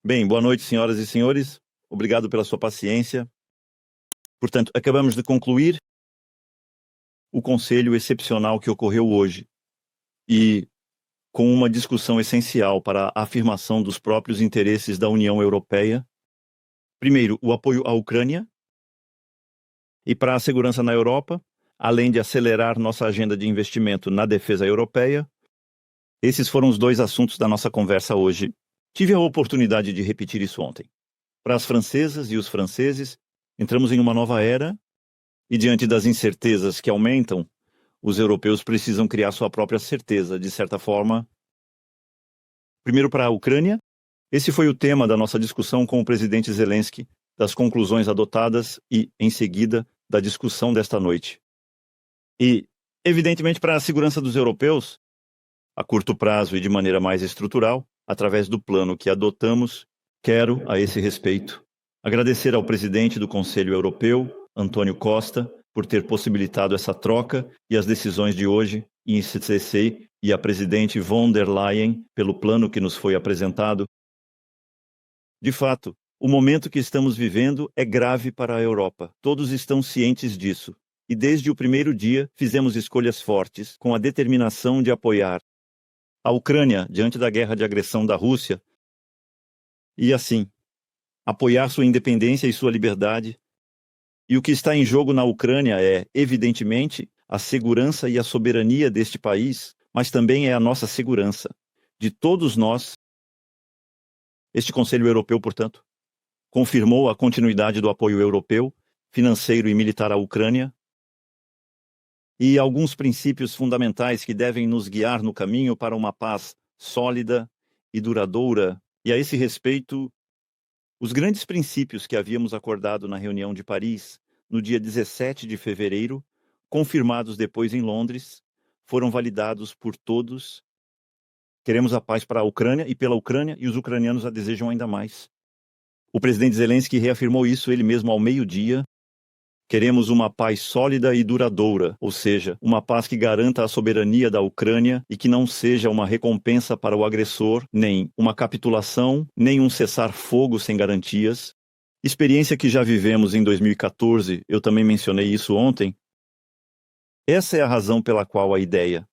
Bem, boa noite, senhoras e senhores. Obrigado pela sua paciência. Portanto, acabamos de concluir o conselho excepcional que ocorreu hoje e com uma discussão essencial para a afirmação dos próprios interesses da União Europeia. Primeiro, o apoio à Ucrânia e para a segurança na Europa, além de acelerar nossa agenda de investimento na defesa europeia. Esses foram os dois assuntos da nossa conversa hoje. Tive a oportunidade de repetir isso ontem. Para as francesas e os franceses, entramos em uma nova era e, diante das incertezas que aumentam, os europeus precisam criar sua própria certeza, de certa forma. Primeiro, para a Ucrânia, esse foi o tema da nossa discussão com o presidente Zelensky, das conclusões adotadas e, em seguida, da discussão desta noite. E, evidentemente, para a segurança dos europeus, a curto prazo e de maneira mais estrutural, através do plano que adotamos, quero, a esse respeito, agradecer ao presidente do Conselho Europeu, Antônio Costa, por ter possibilitado essa troca e as decisões de hoje, e CCC, e a presidente von der Leyen pelo plano que nos foi apresentado. De fato, o momento que estamos vivendo é grave para a Europa. Todos estão cientes disso. E desde o primeiro dia fizemos escolhas fortes, com a determinação de apoiar a Ucrânia diante da guerra de agressão da Rússia e, assim, apoiar sua independência e sua liberdade. E o que está em jogo na Ucrânia é, evidentemente, a segurança e a soberania deste país, mas também é a nossa segurança, de todos nós. Este Conselho Europeu, portanto, confirmou a continuidade do apoio europeu, financeiro e militar à Ucrânia, e alguns princípios fundamentais que devem nos guiar no caminho para uma paz sólida e duradoura. E a esse respeito, os grandes princípios que havíamos acordado na reunião de Paris, no dia 17 de fevereiro, confirmados depois em Londres, foram validados por todos. Queremos a paz para a Ucrânia e pela Ucrânia, e os ucranianos a desejam ainda mais. O presidente Zelensky reafirmou isso ele mesmo ao meio-dia. Queremos uma paz sólida e duradoura, ou seja, uma paz que garanta a soberania da Ucrânia e que não seja uma recompensa para o agressor, nem uma capitulação, nem um cessar-fogo sem garantias. Experiência que já vivemos em 2014, eu também mencionei isso ontem. Essa é a razão pela qual a ideia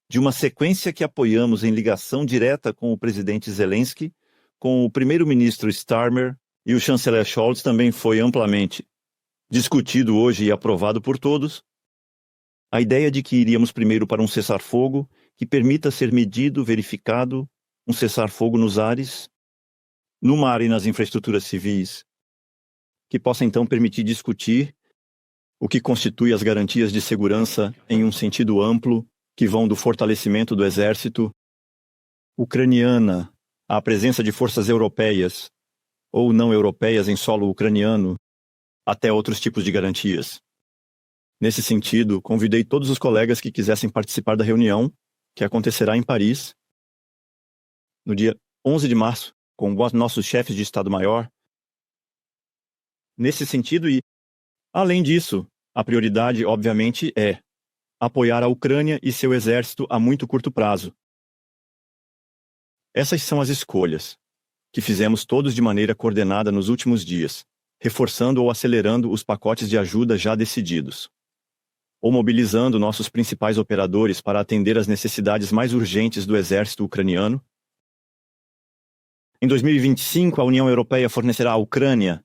de uma sequência que apoiamos em ligação direta com o presidente Zelensky, com o primeiro-ministro Starmer e o chanceler Scholz também foi amplamente discutido hoje e aprovado por todos, a ideia de que iríamos primeiro para um cessar-fogo que permita ser medido, verificado, um cessar-fogo nos ares, no mar e nas infraestruturas civis, que possa então permitir discutir o que constitui as garantias de segurança em um sentido amplo, que vão do fortalecimento do exército ucraniana, à presença de forças europeias ou não europeias em solo ucraniano, até outros tipos de garantias. Nesse sentido, convidei todos os colegas que quisessem participar da reunião, que acontecerá em Paris, no dia 11 de março, com os nossos chefes de Estado-Maior. Nesse sentido, e, além disso, a prioridade, obviamente, é apoiar a Ucrânia e seu exército a muito curto prazo. Essas são as escolhas que fizemos todos de maneira coordenada nos últimos dias, reforçando ou acelerando os pacotes de ajuda já decididos, ou mobilizando nossos principais operadores para atender às necessidades mais urgentes do exército ucraniano. Em 2025, a União Europeia fornecerá à Ucrânia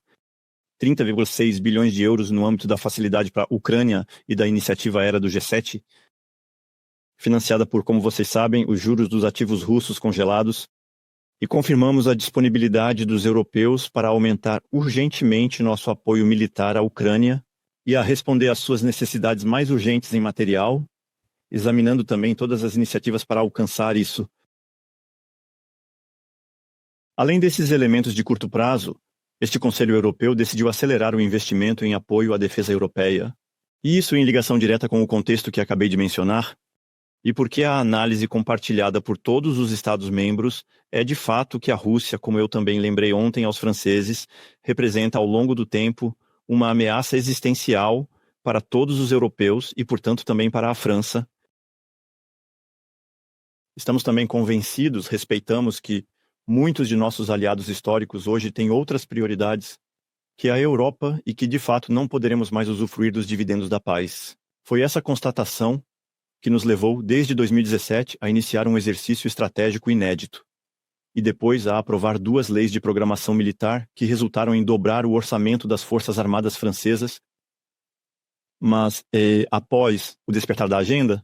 30,6 bilhões de euros no âmbito da Facilidade para a Ucrânia e da Iniciativa Era do G7, financiada por, como vocês sabem, os juros dos ativos russos congelados, e confirmamos a disponibilidade dos europeus para aumentar urgentemente nosso apoio militar à Ucrânia e a responder às suas necessidades mais urgentes em material, examinando também todas as iniciativas para alcançar isso. Além desses elementos de curto prazo, este Conselho Europeu decidiu acelerar o investimento em apoio à defesa europeia, e isso em ligação direta com o contexto que acabei de mencionar, e porque a análise compartilhada por todos os Estados-membros é de fato que a Rússia, como eu também lembrei ontem aos franceses, representa ao longo do tempo uma ameaça existencial para todos os europeus e, portanto, também para a França. Estamos também convencidos, respeitamos que Muitos de nossos aliados históricos hoje têm outras prioridades que a Europa e que, de fato, não poderemos mais usufruir dos dividendos da paz. Foi essa constatação que nos levou, desde 2017, a iniciar um exercício estratégico inédito e depois a aprovar 2 leis de programação militar que resultaram em dobrar o orçamento das Forças Armadas francesas. Mas, após o despertar da agenda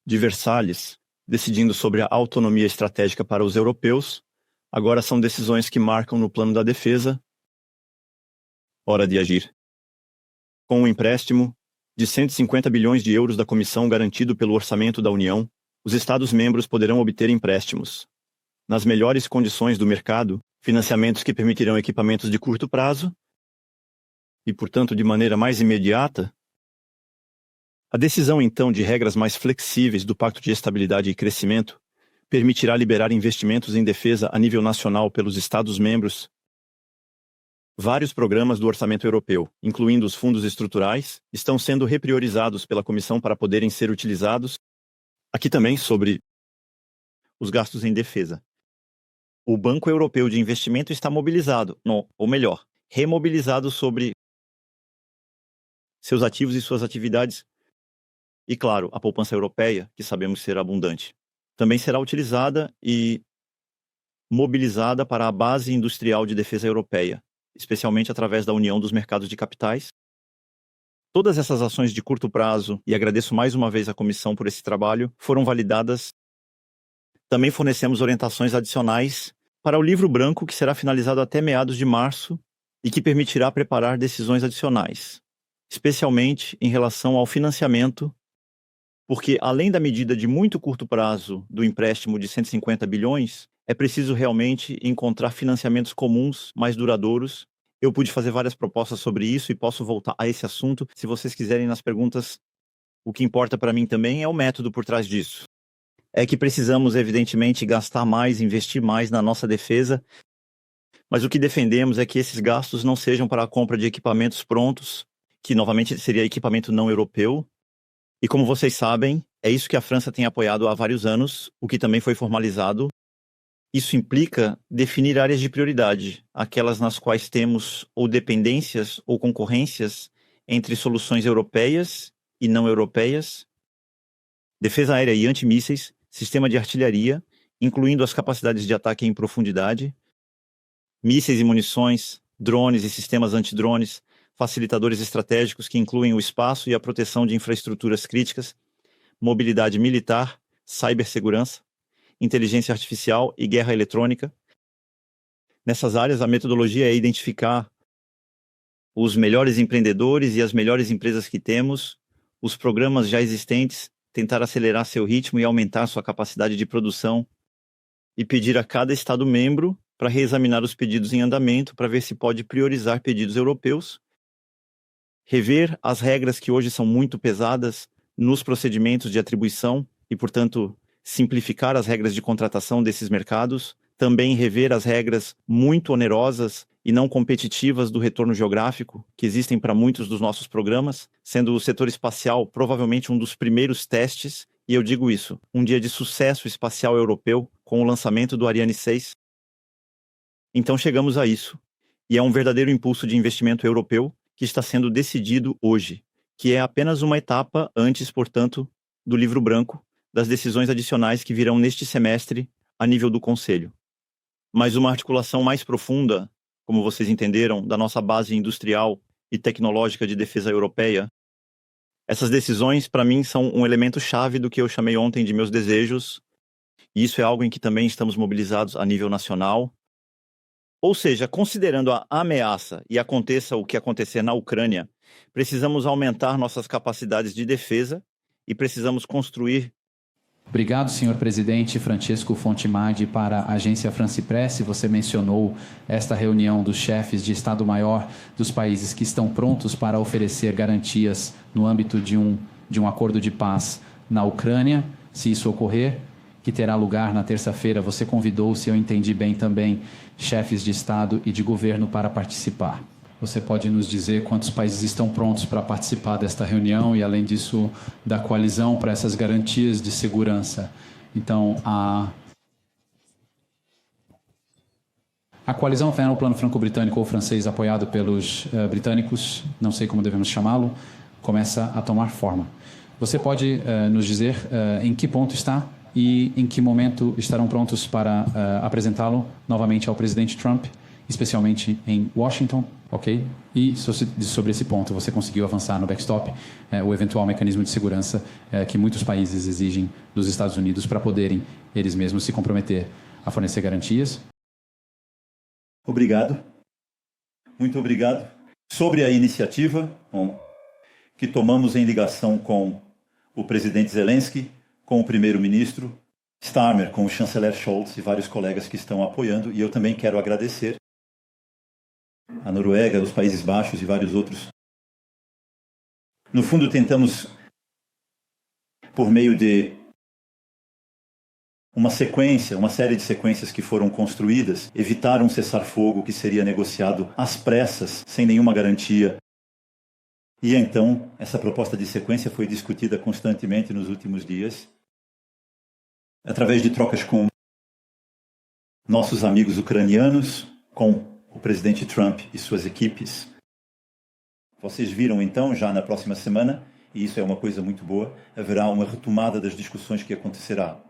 de Versalhes, decidindo sobre a autonomia estratégica para os europeus, agora são decisões que marcam no plano da defesa. Hora de agir. Com um empréstimo de 150 bilhões de euros da Comissão garantido pelo orçamento da União, os Estados-membros poderão obter empréstimos nas melhores condições do mercado, financiamentos que permitirão equipamentos de curto prazo e, portanto, de maneira mais imediata. A decisão, então, de regras mais flexíveis do Pacto de Estabilidade e Crescimento permitirá liberar investimentos em defesa a nível nacional pelos Estados-membros. Vários programas do orçamento europeu, incluindo os fundos estruturais, estão sendo repriorizados pela Comissão para poderem ser utilizados. Aqui também sobre os gastos em defesa. O Banco Europeu de Investimento está mobilizado, ou melhor, remobilizado sobre seus ativos e suas atividades. E, claro, a poupança europeia, que sabemos ser abundante, também será utilizada e mobilizada para a base industrial de defesa europeia, especialmente através da União dos Mercados de Capitais. Todas essas ações de curto prazo, e agradeço mais uma vez à Comissão por esse trabalho, foram validadas. Também fornecemos orientações adicionais para o livro branco, que será finalizado até meados de março e que permitirá preparar decisões adicionais, especialmente em relação ao financiamento, porque além da medida de muito curto prazo do empréstimo de 150 bilhões, é preciso realmente encontrar financiamentos comuns mais duradouros. Eu pude fazer várias propostas sobre isso e posso voltar a esse assunto se vocês quiserem nas perguntas. O que importa para mim também é o método por trás disso. É que precisamos, evidentemente, gastar mais, investir mais na nossa defesa, mas o que defendemos é que esses gastos não sejam para a compra de equipamentos prontos, que novamente seria equipamento não europeu. E como vocês sabem, é isso que a França tem apoiado há vários anos, o que também foi formalizado. Isso implica definir áreas de prioridade, aquelas nas quais temos ou dependências ou concorrências entre soluções europeias e não europeias, defesa aérea e antimísseis, sistema de artilharia, incluindo as capacidades de ataque em profundidade, mísseis e munições, drones e sistemas antidrones, facilitadores estratégicos que incluem o espaço e a proteção de infraestruturas críticas, mobilidade militar, cibersegurança, inteligência artificial e guerra eletrônica. Nessas áreas, a metodologia é identificar os melhores empreendedores e as melhores empresas que temos, os programas já existentes, tentar acelerar seu ritmo e aumentar sua capacidade de produção e pedir a cada Estado-membro para reexaminar os pedidos em andamento para ver se pode priorizar pedidos europeus, rever as regras que hoje são muito pesadas nos procedimentos de atribuição e, portanto, simplificar as regras de contratação desses mercados, também rever as regras muito onerosas e não competitivas do retorno geográfico, que existem para muitos dos nossos programas, sendo o setor espacial provavelmente um dos primeiros testes, e eu digo isso, um dia de sucesso espacial europeu com o lançamento do Ariane 6. Então chegamos a isso, e é um verdadeiro impulso de investimento europeu que está sendo decidido hoje, que é apenas uma etapa antes, portanto, do livro branco, das decisões adicionais que virão neste semestre a nível do Conselho. Mas uma articulação mais profunda, como vocês entenderam, da nossa base industrial e tecnológica de defesa europeia. Essas decisões, para mim, são um elemento chave do que eu chamei ontem de meus desejos, e isso é algo em que também estamos mobilizados a nível nacional. Ou seja, considerando a ameaça e aconteça o que acontecer na Ucrânia, precisamos aumentar nossas capacidades de defesa e precisamos construir. Obrigado, senhor presidente. Francesco Fontimadi para a agência France Presse. Você mencionou esta reunião dos chefes de Estado-Maior dos países que estão prontos para oferecer garantias no âmbito de um acordo de paz na Ucrânia, se isso ocorrer, que terá lugar na terça-feira. Você convidou, se eu entendi bem também, chefes de Estado e de governo para participar. Você pode nos dizer quantos países estão prontos para participar desta reunião e, além disso, da coalizão para essas garantias de segurança? Então, A coalizão tem o plano franco-britânico ou francês apoiado pelos britânicos, não sei como devemos chamá-lo, começa a tomar forma. Você pode nos dizer em que ponto está e em que momento estarão prontos para apresentá-lo novamente ao presidente Trump, especialmente em Washington, ok? E sobre esse ponto, você conseguiu avançar no backstop, o eventual mecanismo de segurança que muitos países exigem dos Estados Unidos para poderem eles mesmos se comprometer a fornecer garantias? Obrigado. Muito obrigado. Sobre a iniciativa que tomamos em ligação com o presidente Zelensky, com o primeiro-ministro Starmer, com o chanceler Scholz e vários colegas que estão apoiando, e eu também quero agradecer a Noruega, os Países Baixos e vários outros. No fundo, tentamos, por meio de uma série de sequências que foram construídas, evitar um cessar-fogo que seria negociado às pressas, sem nenhuma garantia. E então, essa proposta de sequência foi discutida constantemente nos últimos dias, através de trocas com nossos amigos ucranianos, com o presidente Trump e suas equipes. Vocês viram então, já na próxima semana, e isso é uma coisa muito boa, haverá uma retomada das discussões que acontecerá.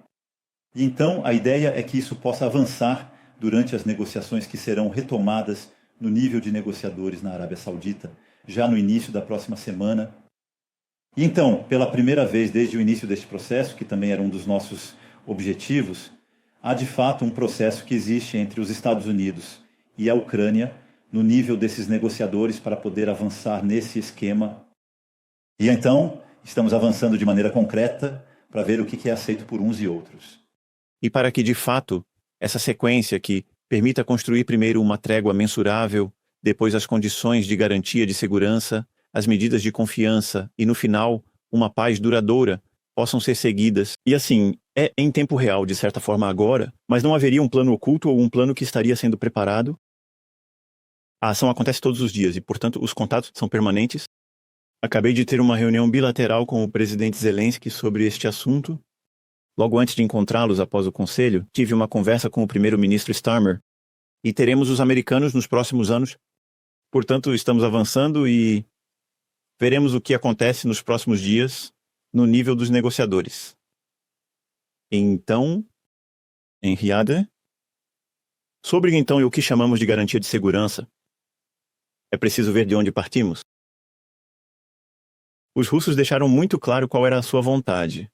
E então a ideia é que isso possa avançar durante as negociações que serão retomadas no nível de negociadores na Arábia Saudita, já no início da próxima semana. E então, pela primeira vez desde o início deste processo, que também era um dos nossos objetivos, há de fato um processo que existe entre os Estados Unidos e a Ucrânia no nível desses negociadores para poder avançar nesse esquema. E então, estamos avançando de maneira concreta para ver o que é aceito por uns e outros. E para que, de fato, essa sequência que permita construir primeiro uma trégua mensurável, depois as condições de garantia de segurança, as medidas de confiança e, no final, uma paz duradoura, possam ser seguidas. E assim, é em tempo real, de certa forma agora, mas não haveria um plano oculto ou um plano que estaria sendo preparado. A ação acontece todos os dias e, portanto, os contatos são permanentes. Acabei de ter uma reunião bilateral com o presidente Zelensky sobre este assunto. Logo antes de encontrá-los após o conselho, tive uma conversa com o primeiro-ministro Starmer e teremos os americanos nos próximos anos. Portanto, estamos avançando e veremos o que acontece nos próximos dias no nível dos negociadores. Então, em Riad, sobre então o que chamamos de garantia de segurança, é preciso ver de onde partimos. Os russos deixaram muito claro qual era a sua vontade.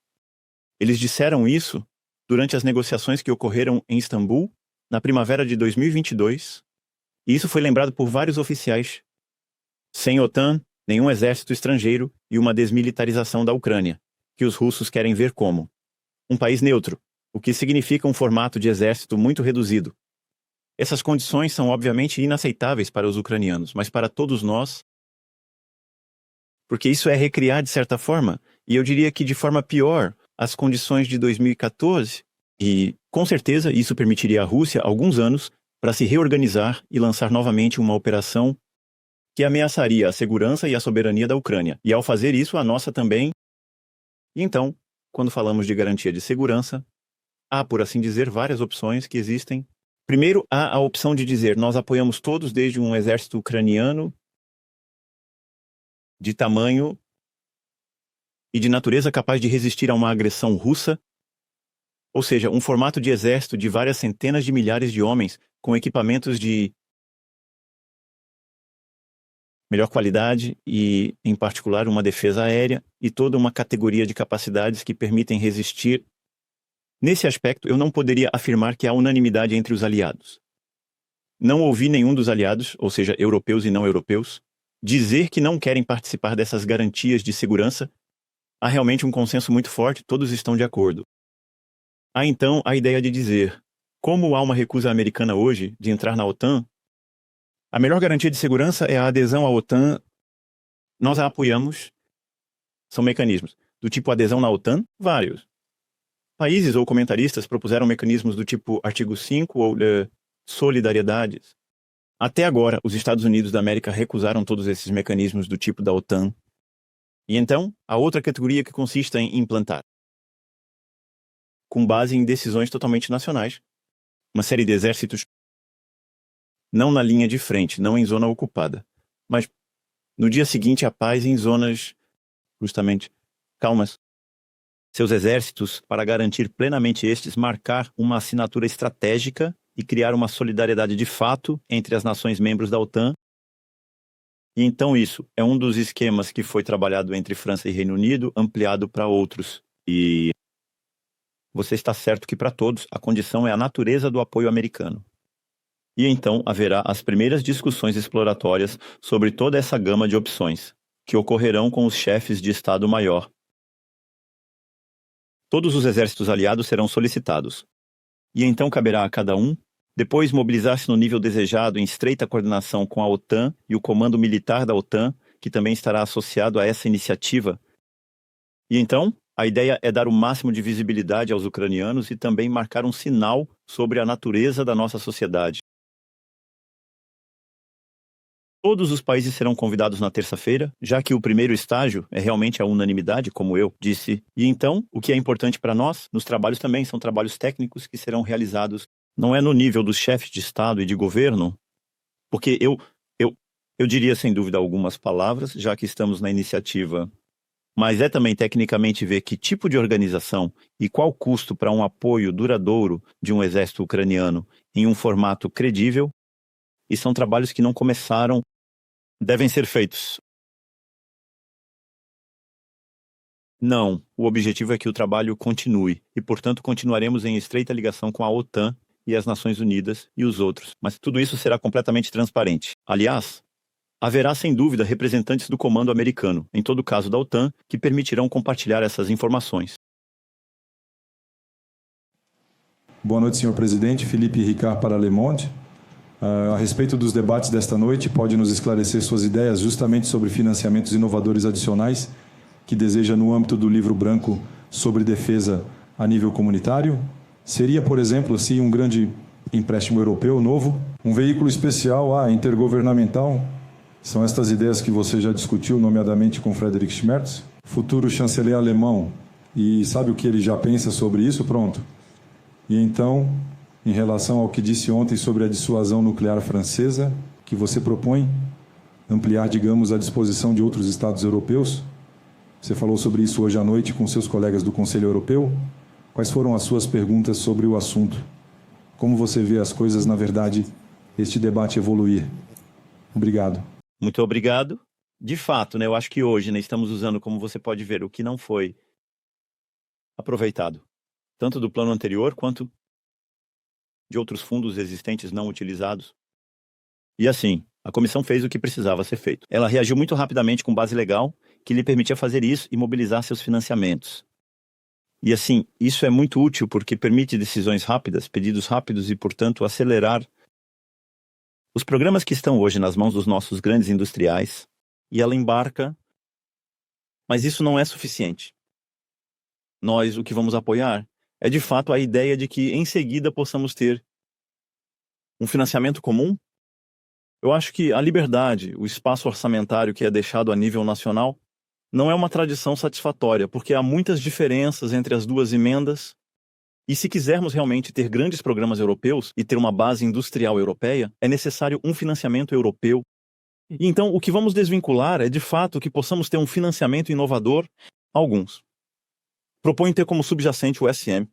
Eles disseram isso durante as negociações que ocorreram em Istambul, na primavera de 2022, e isso foi lembrado por vários oficiais. Sem OTAN, nenhum exército estrangeiro e uma desmilitarização da Ucrânia, que os russos querem ver como um país neutro, o que significa um formato de exército muito reduzido. Essas condições são obviamente inaceitáveis para os ucranianos, mas para todos nós, porque isso é recriar de certa forma, e eu diria que de forma pior, as condições de 2014, e com certeza isso permitiria à Rússia alguns anos para se reorganizar e lançar novamente uma operação que ameaçaria a segurança e a soberania da Ucrânia, e ao fazer isso a nossa também. E então, quando falamos de garantia de segurança, há, por assim dizer, várias opções que existem. Primeiro, há a opção de dizer, nós apoiamos todos desde um exército ucraniano de tamanho e de natureza capaz de resistir a uma agressão russa, ou seja, um formato de exército de várias centenas de milhares de homens com equipamentos de melhor qualidade e, em particular, uma defesa aérea e toda uma categoria de capacidades que permitem resistir. Nesse aspecto, eu não poderia afirmar que há unanimidade entre os aliados. Não ouvi nenhum dos aliados, ou seja, europeus e não europeus, dizer que não querem participar dessas garantias de segurança. Há realmente um consenso muito forte, todos estão de acordo. Há então a ideia de dizer, como há uma recusa americana hoje de entrar na OTAN, a melhor garantia de segurança é a adesão à OTAN. Nós a apoiamos. São mecanismos. Do tipo adesão na OTAN, vários. Países ou comentaristas propuseram mecanismos do tipo artigo 5 ou solidariedades. Até agora, os Estados Unidos da América recusaram todos esses mecanismos do tipo da OTAN. E então, há outra categoria que consiste em implantar, com base em decisões totalmente nacionais, uma série de exércitos não na linha de frente, não em zona ocupada, mas no dia seguinte a paz em zonas justamente calmas. Seus exércitos, para garantir plenamente estes, marcar uma assinatura estratégica e criar uma solidariedade de fato entre as nações membros da OTAN. E então isso é um dos esquemas que foi trabalhado entre França e Reino Unido, ampliado para outros. E você está certo que para todos a condição é a natureza do apoio americano. E então haverá as primeiras discussões exploratórias sobre toda essa gama de opções, que ocorrerão com os chefes de Estado-Maior. Todos os exércitos aliados serão solicitados. E então caberá a cada um depois mobilizar-se no nível desejado em estreita coordenação com a OTAN e o comando militar da OTAN, que também estará associado a essa iniciativa. E então, a ideia é dar o máximo de visibilidade aos ucranianos e também marcar um sinal sobre a natureza da nossa sociedade. Todos os países serão convidados na terça-feira, já que o primeiro estágio é realmente a unanimidade, como eu disse. E então, o que é importante para nós, nos trabalhos também, são trabalhos técnicos que serão realizados. Não é no nível dos chefes de Estado e de governo, porque eu diria sem dúvida algumas palavras, já que estamos na iniciativa, mas é também tecnicamente ver que tipo de organização e qual custo para um apoio duradouro de um exército ucraniano em um formato credível, e são trabalhos que não começaram, devem ser feitos. Não, o objetivo é que o trabalho continue, e portanto continuaremos em estreita ligação com a OTAN e as Nações Unidas e os outros, mas tudo isso será completamente transparente. Aliás, haverá sem dúvida representantes do comando americano, em todo caso da OTAN, que permitirão compartilhar essas informações. Boa noite, senhor presidente. Felipe Ricard para Le Monde. A respeito dos debates desta noite, pode nos esclarecer suas ideias justamente sobre financiamentos inovadores adicionais que deseja no âmbito do livro branco sobre defesa a nível comunitário? Seria, por exemplo, assim, um grande empréstimo europeu novo, um veículo especial intergovernamental? São estas ideias que você já discutiu, nomeadamente com Friedrich Merz, futuro chanceler alemão, e sabe o que ele já pensa sobre isso? Pronto. E então, em relação ao que disse ontem sobre a dissuasão nuclear francesa, que você propõe ampliar, digamos, a disposição de outros Estados europeus? Você falou sobre isso hoje à noite com seus colegas do Conselho Europeu? Quais foram as suas perguntas sobre o assunto? Como você vê as coisas, na verdade, este debate evoluir? Obrigado. Muito obrigado. De fato, eu acho que hoje estamos usando, como você pode ver, o que não foi aproveitado, tanto do plano anterior quanto de outros fundos existentes não utilizados. E assim, a comissão fez o que precisava ser feito. Ela reagiu muito rapidamente com base legal que lhe permitia fazer isso e mobilizar seus financiamentos. E assim, isso é muito útil porque permite decisões rápidas, pedidos rápidos e, portanto, acelerar os programas que estão hoje nas mãos dos nossos grandes industriais. E ela embarca, mas isso não é suficiente. Nós, o que vamos apoiar é, de fato, a ideia de que, em seguida, possamos ter um financiamento comum. Eu acho que a liberdade, o espaço orçamentário que é deixado a nível nacional, não é uma tradição satisfatória, porque há muitas diferenças entre as duas emendas. E se quisermos realmente ter grandes programas europeus e ter uma base industrial europeia, é necessário um financiamento europeu. E então, o que vamos desvincular é, de fato, que possamos ter um financiamento inovador, alguns. Proponho ter como subjacente o SM.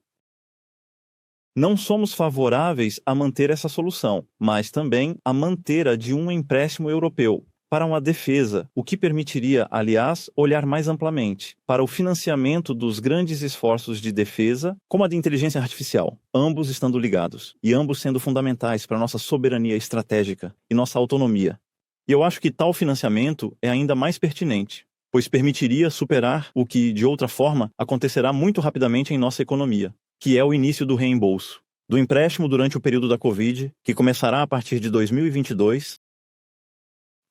Não somos favoráveis a manter essa solução, mas também a manter a de um empréstimo europeu para uma defesa, o que permitiria, aliás, olhar mais amplamente para o financiamento dos grandes esforços de defesa, como a de inteligência artificial, ambos estando ligados e ambos sendo fundamentais para nossa soberania estratégica e nossa autonomia. E eu acho que tal financiamento é ainda mais pertinente, pois permitiria superar o que, de outra forma, acontecerá muito rapidamente em nossa economia, que é o início do reembolso, do empréstimo durante o período da Covid, que começará a partir de 2022.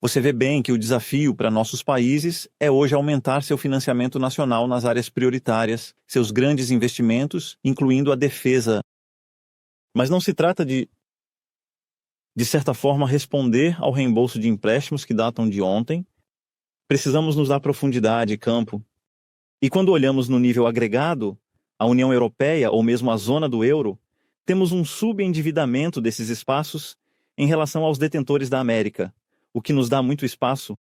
Você vê bem que o desafio para nossos países é hoje aumentar seu financiamento nacional nas áreas prioritárias, seus grandes investimentos, incluindo a defesa. Mas não se trata de certa forma, responder ao reembolso de empréstimos que datam de ontem. Precisamos nos dar profundidade e campo. E quando olhamos no nível agregado, a União Europeia ou mesmo a zona do euro, temos um subendividamento desses espaços em relação aos detentores da América, o que nos dá muito espaço.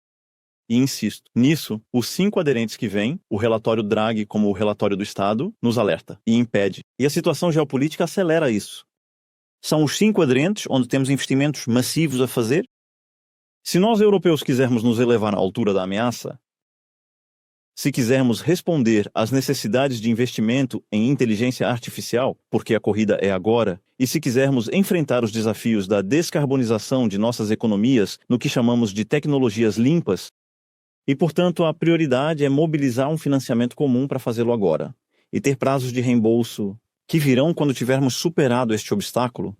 E insisto, nisso, os 5 aderentes que vêm, o relatório Draghi como o relatório do Estado, nos alerta e impede. E a situação geopolítica acelera isso. São os 5 aderentes onde temos investimentos massivos a fazer. Se nós, europeus, quisermos nos elevar à altura da ameaça, se quisermos responder às necessidades de investimento em inteligência artificial, porque a corrida é agora, e se quisermos enfrentar os desafios da descarbonização de nossas economias no que chamamos de tecnologias limpas, e, portanto, a prioridade é mobilizar um financiamento comum para fazê-lo agora, e ter prazos de reembolso que virão quando tivermos superado este obstáculo,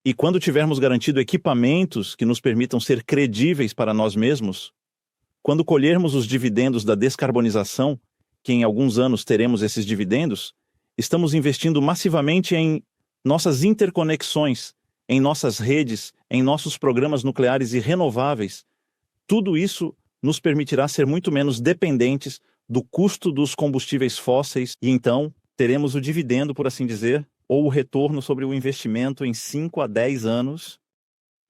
e quando tivermos garantido equipamentos que nos permitam ser credíveis para nós mesmos. Quando colhermos os dividendos da descarbonização, que em alguns anos teremos esses dividendos, estamos investindo massivamente em nossas interconexões, em nossas redes, em nossos programas nucleares e renováveis. Tudo isso nos permitirá ser muito menos dependentes do custo dos combustíveis fósseis e então teremos o dividendo, por assim dizer, ou o retorno sobre o investimento em 5 a 10 anos.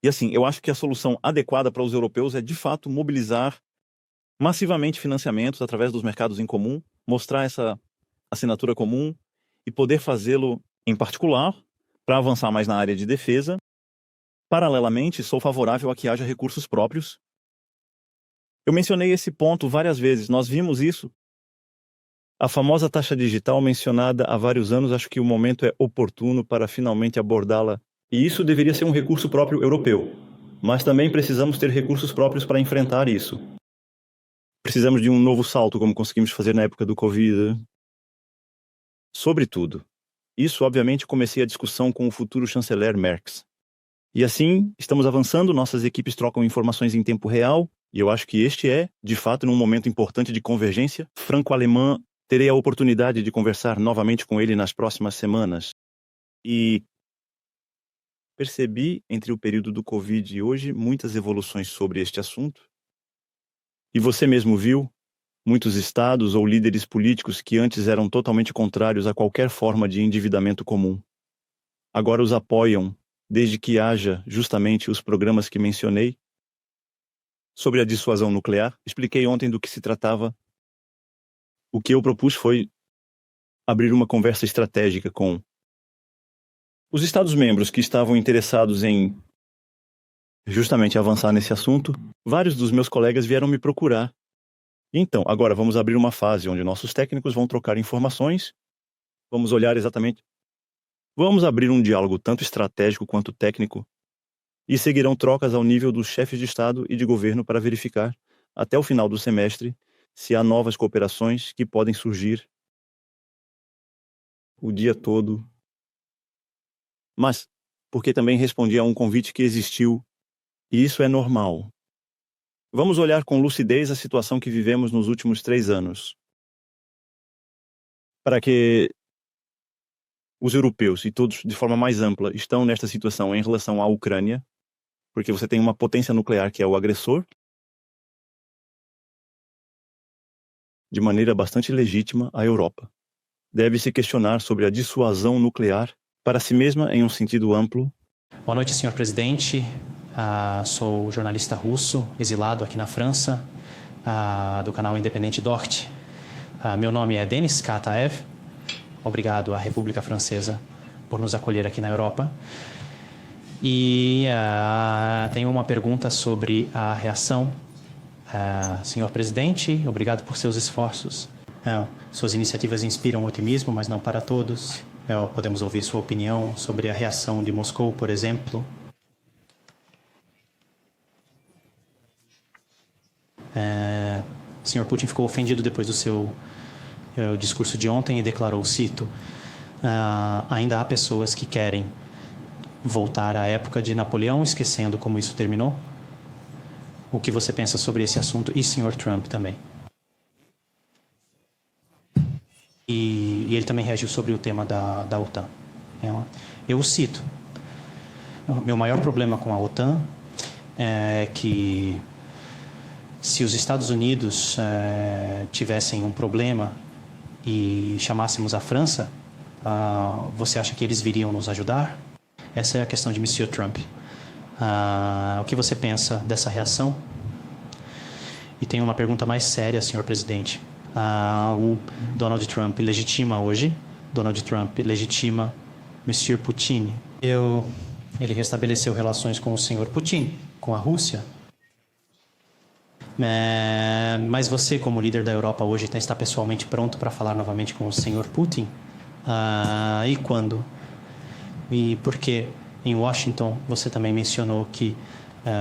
E assim, eu acho que a solução adequada para os europeus é de fato mobilizar massivamente financiamentos através dos mercados em comum, mostrar essa assinatura comum e poder fazê-lo em particular para avançar mais na área de defesa. Paralelamente, sou favorável a que haja recursos próprios. Eu mencionei esse ponto várias vezes, nós vimos isso. A famosa taxa digital mencionada há vários anos, acho que o momento é oportuno para finalmente abordá-la. E isso deveria ser um recurso próprio europeu. Mas também precisamos ter recursos próprios para enfrentar isso. Precisamos de um novo salto, como conseguimos fazer na época do Covid. Sobretudo, isso obviamente comecei a discussão com o futuro chanceler Merz. E assim, estamos avançando, nossas equipes trocam informações em tempo real, e eu acho que este é, de fato, num momento importante de convergência franco-alemã. Terei a oportunidade de conversar novamente com ele nas próximas semanas. E percebi, entre o período do Covid e hoje, muitas evoluções sobre este assunto. E você mesmo viu muitos estados ou líderes políticos que antes eram totalmente contrários a qualquer forma de endividamento comum. Agora os apoiam, desde que haja justamente os programas que mencionei. Sobre a dissuasão nuclear, expliquei ontem do que se tratava. O que eu propus foi abrir uma conversa estratégica com os Estados-membros que estavam interessados em justamente avançar nesse assunto. Vários dos meus colegas vieram me procurar. Então, agora vamos abrir uma fase onde nossos técnicos vão trocar informações, vamos olhar exatamente. Vamos abrir um diálogo tanto estratégico quanto técnico e seguirão trocas ao nível dos chefes de Estado e de governo para verificar, até o final do semestre, se há novas cooperações que podem surgir o dia todo. Mas, porque também respondi a um convite que existiu, e isso é normal. Vamos olhar com lucidez a situação que vivemos nos últimos 3 anos. Para que os europeus e todos, de forma mais ampla, estão nesta situação em relação à Ucrânia, porque você tem uma potência nuclear que é o agressor, de maneira bastante legítima, a Europa deve se questionar sobre a dissuasão nuclear para si mesma em um sentido amplo. Boa noite, senhor presidente. Sou jornalista russo, exilado aqui na França, do canal independente Dort. Meu nome é Denis Kataev. Obrigado à República Francesa por nos acolher aqui na Europa. E tenho uma pergunta sobre a reação. Senhor presidente, obrigado por seus esforços. Suas iniciativas inspiram otimismo, mas não para todos. Podemos ouvir sua opinião sobre a reação de Moscou, por exemplo. O senhor Putin ficou ofendido depois do seu discurso de ontem e declarou, cito, ainda há pessoas que querem voltar à época de Napoleão, esquecendo como isso terminou. O que você pensa sobre esse assunto? E senhor Trump também. E ele também reagiu sobre o tema da OTAN. Eu o cito. Meu maior problema com a OTAN é que se os Estados Unidos tivessem um problema e chamássemos a França, você acha que eles viriam nos ajudar? Essa é a questão de Monsieur Trump. O que você pensa dessa reação? E tem uma pergunta mais séria, senhor presidente. O Donald Trump legitima hoje, Donald Trump legitima Monsieur Putin. Ele restabeleceu relações com o senhor Putin, com a Rússia. Mas você, como líder da Europa hoje, está pessoalmente pronto para falar novamente com o senhor Putin? E quando? E por que em Washington você também mencionou que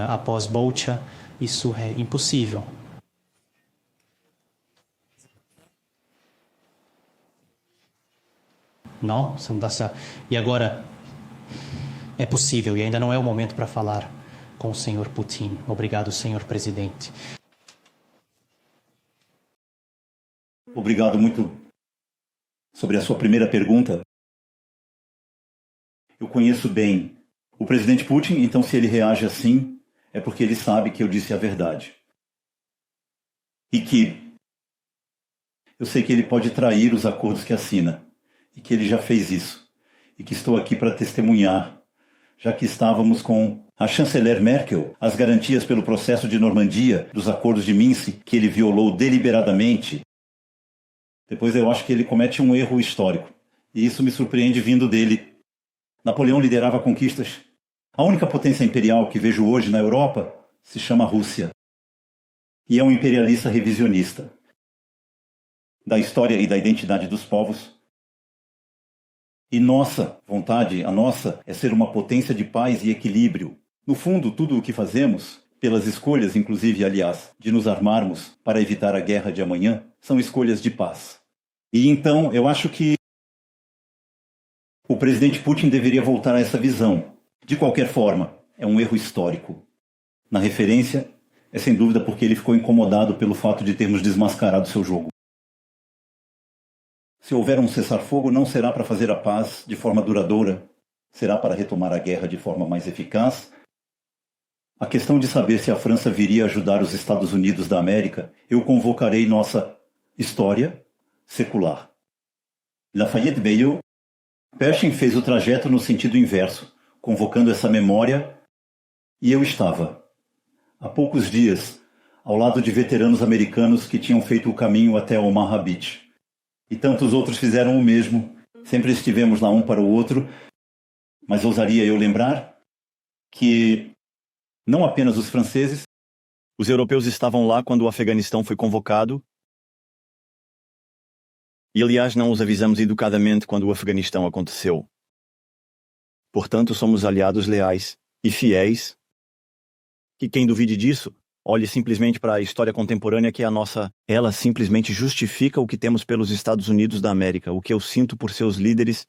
após Bucha isso é impossível? Não? Você não dá essa... E agora é possível e ainda não é o momento para falar com o senhor Putin. Obrigado, senhor presidente. Obrigado muito. Sobre a sua primeira pergunta, eu conheço bem o presidente Putin, então se ele reage assim, é porque ele sabe que eu disse a verdade. E que eu sei que ele pode trair os acordos que assina, e que ele já fez isso, e que estou aqui para testemunhar, já que estávamos com a chanceler Merkel, as garantias pelo processo de Normandia, dos acordos de Minsk, que ele violou deliberadamente. Depois eu acho que ele comete um erro histórico, e isso me surpreende vindo dele. Napoleão liderava conquistas. A única potência imperial que vejo hoje na Europa se chama Rússia. E é um imperialista revisionista da história e da identidade dos povos. E nossa vontade, a nossa, é ser uma potência de paz e equilíbrio. No fundo, tudo o que fazemos, pelas escolhas, inclusive, aliás, de nos armarmos para evitar a guerra de amanhã, são escolhas de paz. E então, eu acho que o presidente Putin deveria voltar a essa visão. De qualquer forma, é um erro histórico. Na referência, é sem dúvida porque ele ficou incomodado pelo fato de termos desmascarado seu jogo. Se houver um cessar-fogo, não será para fazer a paz de forma duradoura, será para retomar a guerra de forma mais eficaz. A questão de saber se a França viria ajudar os Estados Unidos da América, eu convocarei nossa história secular. Lafayette veio, Pershing fez o trajeto no sentido inverso, convocando essa memória, e eu estava, há poucos dias, ao lado de veteranos americanos que tinham feito o caminho até Omaha Beach. E tantos outros fizeram o mesmo, sempre estivemos lá um para o outro, mas ousaria eu lembrar que não apenas os franceses, Os europeus estavam lá quando o Afeganistão foi convocado. E, aliás, não os avisamos educadamente quando o Afeganistão aconteceu. Portanto, somos aliados leais e fiéis. E quem duvide disso, olhe simplesmente para a história contemporânea, que é a nossa. Ela simplesmente justifica o que temos pelos Estados Unidos da América, o que eu sinto por seus líderes.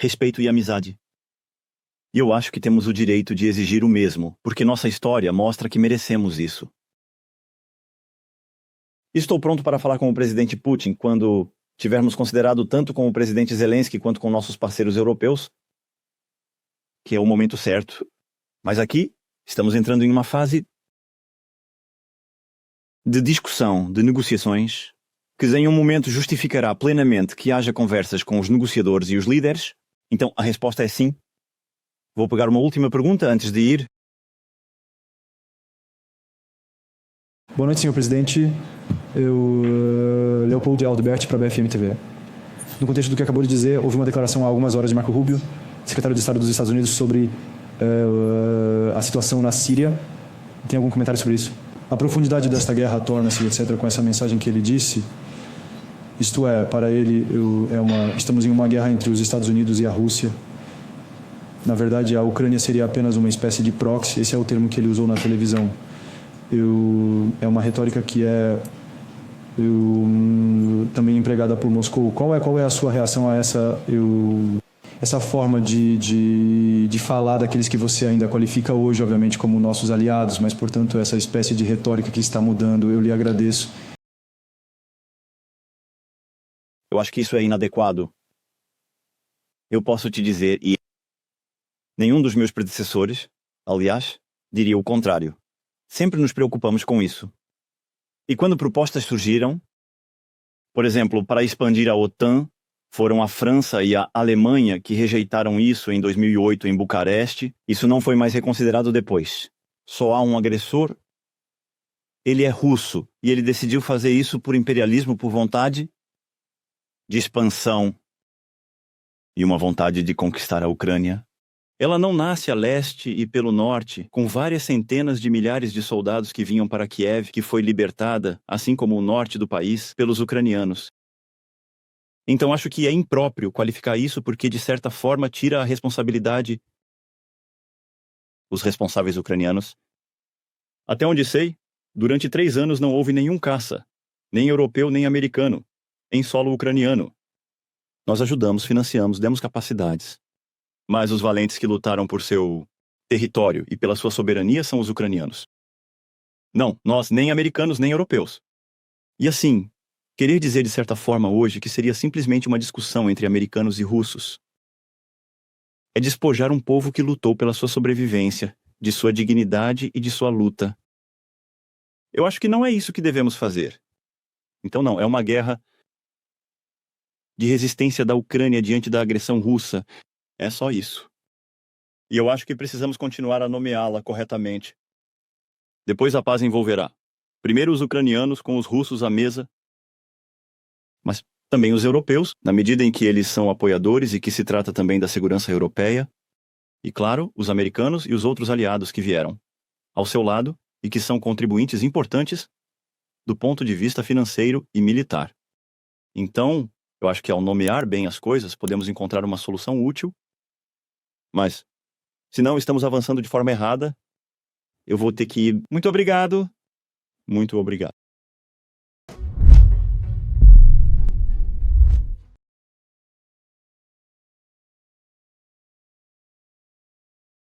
Respeito e amizade. E eu acho que temos o direito de exigir o mesmo, porque nossa história mostra que merecemos isso. Estou pronto para falar com o presidente Putin quando tivermos considerado tanto com o presidente Zelensky quanto com nossos parceiros europeus, que é o momento certo. Mas aqui, estamos entrando em uma fase de discussão, de negociações, que em um momento justificará plenamente que haja conversas com os negociadores e os líderes. Então, a resposta é sim. Vou pegar uma última pergunta antes de ir. Boa noite, senhor presidente. Leopoldo de Alderberti para a BFM TV. No contexto do que acabou de dizer, houve uma declaração há algumas horas de Marco Rubio, secretário de Estado dos Estados Unidos, sobre a situação na Síria. Tem algum comentário sobre isso? A profundidade desta guerra torna-se, etc., com essa mensagem que ele disse. Isto é, para ele, estamos em uma guerra entre os Estados Unidos e a Rússia. Na verdade, a Ucrânia seria apenas uma espécie de proxy, esse é o termo que ele usou na televisão. É uma retórica que é também empregada por Moscou. Qual é a sua reação a essa forma de falar daqueles que você ainda qualifica hoje, obviamente, como nossos aliados, mas, portanto, essa espécie de retórica que está mudando? Eu lhe agradeço. Eu acho que isso é inadequado. Eu posso te dizer, e nenhum dos meus predecessores, aliás, diria o contrário. Sempre nos preocupamos com isso. E quando propostas surgiram, por exemplo, para expandir a OTAN, Foram a França e a Alemanha que rejeitaram isso em 2008 em Bucareste. Isso não foi mais reconsiderado depois. Só há um agressor. Ele é russo e ele decidiu fazer isso por imperialismo, por vontade de expansão e uma vontade de conquistar a Ucrânia. Ela não nasce a leste e pelo norte, com várias centenas de milhares de soldados que vinham para Kiev, que foi libertada, assim como o norte do país, pelos ucranianos. Então acho que é impróprio qualificar isso porque, de certa forma, tira a responsabilidade os responsáveis ucranianos. Até onde sei, durante 3 anos não houve nenhum caça, nem europeu nem americano, em solo ucraniano. Nós ajudamos, financiamos, demos capacidades. Mas os valentes que lutaram por seu território e pela sua soberania são os ucranianos. Não, nós nem americanos nem europeus. E assim, querer dizer de certa forma hoje que seria simplesmente uma discussão entre americanos e russos é despojar um povo que lutou pela sua sobrevivência, de sua dignidade e de sua luta. Eu acho que não é isso que devemos fazer. Então não, é uma guerra de resistência da Ucrânia diante da agressão russa. É só isso. E eu acho que precisamos continuar a nomeá-la corretamente. Depois a paz envolverá, primeiro os ucranianos com os russos à mesa, mas também os europeus, na medida em que eles são apoiadores e que se trata também da segurança europeia, e claro, os americanos e os outros aliados que vieram ao seu lado e que são contribuintes importantes do ponto de vista financeiro e militar. Então, eu acho que ao nomear bem as coisas, podemos encontrar uma solução útil, mas se não estamos avançando de forma errada, eu vou ter que ir. Muito obrigado. Muito obrigado.